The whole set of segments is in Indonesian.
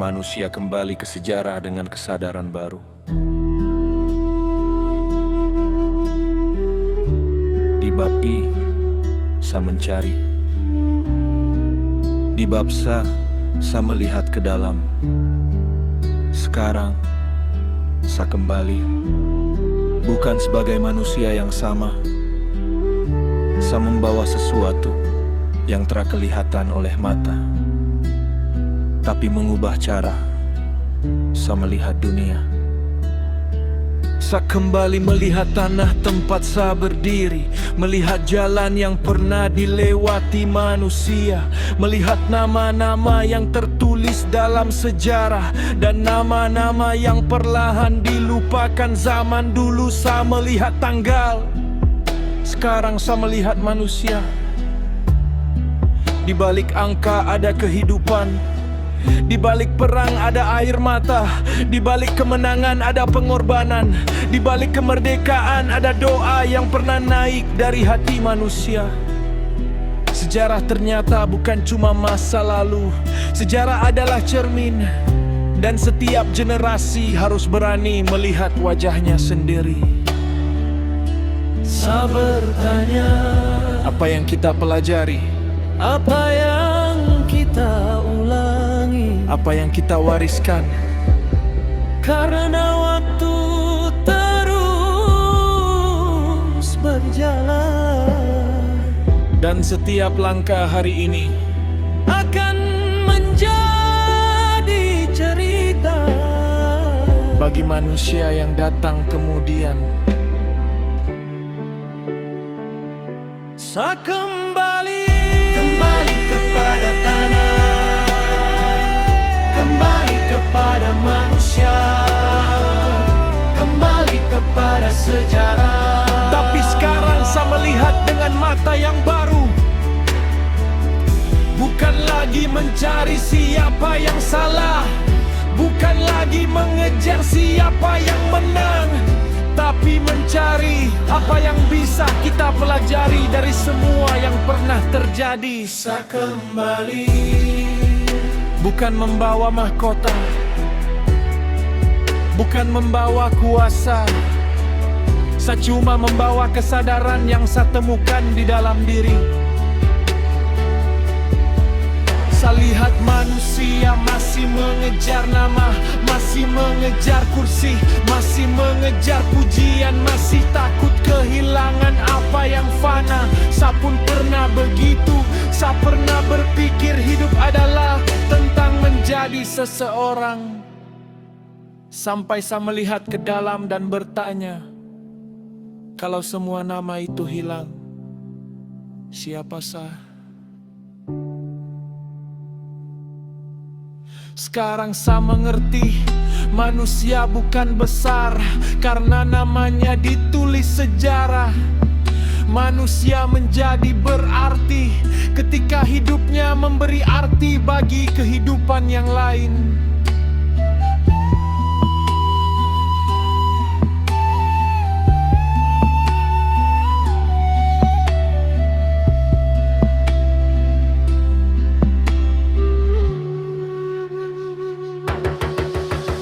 manusia kembali ke sejarah dengan kesadaran baru. Di bab I, saya mencari. Di bab saya melihat ke dalam. Sekarang, saya kembali. Bukan sebagai manusia yang sama. Saya membawa sesuatu yang terkelihatan oleh mata, tapi mengubah cara saya melihat dunia. Saya kembali melihat tanah tempat saya berdiri, melihat jalan yang pernah dilewati manusia, melihat nama-nama yang tertulis dalam sejarah, dan nama-nama yang perlahan dilupakan zaman dulu. Saya melihat tanggal, sekarang saya melihat manusia. Di balik angka ada kehidupan, di balik perang ada air mata, di balik kemenangan ada pengorbanan, di balik kemerdekaan ada doa yang pernah naik dari hati manusia. Sejarah ternyata bukan cuma masa lalu. Sejarah adalah cermin, dan setiap generasi harus berani melihat wajahnya sendiri. Saya bertanya, apa yang kita pelajari? Apa yang kita ulangi? Apa yang kita wariskan? Karena waktu terus berjalan, dan setiap langkah hari ini akan menjadi cerita bagi manusia yang datang kemudian. Saya kembali kepada tanah, kembali kepada manusia, kembali kepada sejarah. Tapi sekarang saya melihat dengan mata yang baru. Bukan lagi mencari siapa yang salah, bukan lagi mengejar siapa yang menang, tapi mencari apa yang bisa kita pelajari dari semua yang pernah terjadi. Saya kembali, bukan membawa mahkota, bukan membawa kuasa. Saya cuma membawa kesadaran yang saya temukan di dalam diri. Saya lihat manusia masih mengejar nama, masih mengejar kursi, masih mengejar pujian, masih takut kehilangan apa yang fana. Saya pun pernah begitu. Saya pernah berpikir hidup adalah tentang menjadi seseorang, sampai saya melihat ke dalam dan bertanya, kalau semua nama itu hilang, siapa saya? Sekarang saya mengerti, manusia bukan besar karena namanya ditulis sejarah. Manusia menjadi berarti ketika hidupnya memberi arti bagi kehidupan yang lain.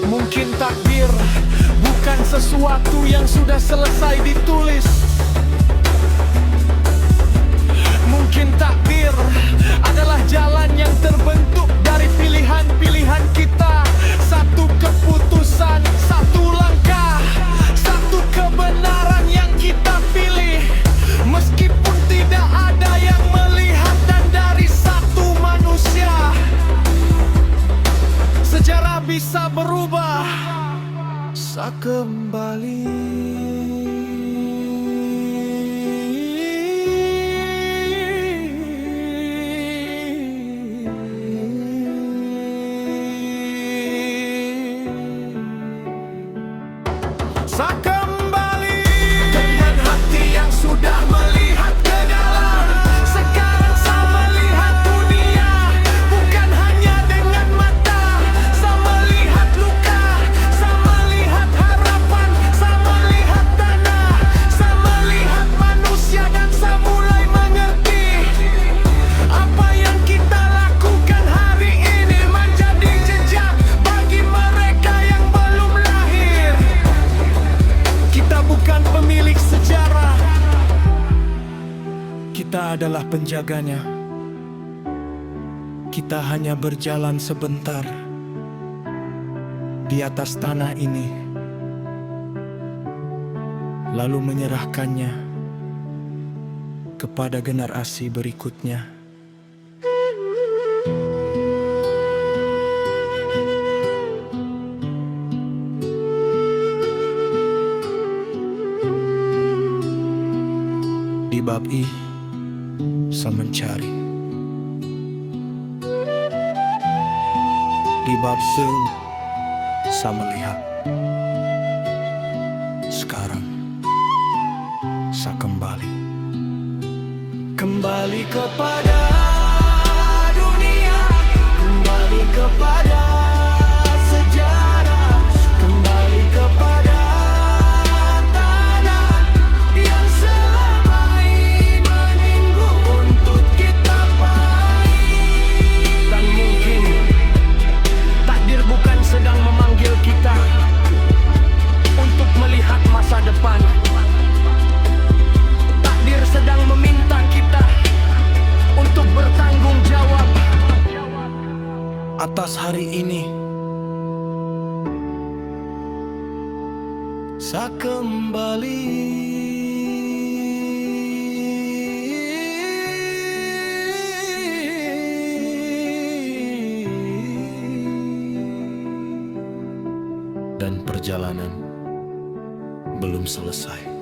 Mungkin takdir bukan sesuatu yang sudah selesai ditulis. Mungkin takdir adalah jalan yang terbentuk dari pilihan-pilihan kita. Satu keputusan, satu langkah, satu kebenaran yang kita pilih. Meskipun tidak ada yang melihat, dan dari satu manusia sejarah bisa berubah. Saya kembali. penjaganya. Kita hanya berjalan sebentar di atas tanah ini, lalu menyerahkannya kepada generasi berikutnya. Di bab I, Sang Mencari. Di bab S, Sang Melihat. Sekarang Sang kembali. Kembali kepada dunia, kembali kepada sejarah, kembali kepada tanah yang selama ini menunggu untuk kita pahit. Dan mungkin takdir bukan sedang memanggil kita untuk melihat masa depan. Takdir sedang meminta kita untuk bertanggung jawab atas hari ini. Sa kembali. Dan perjalanan belum selesai.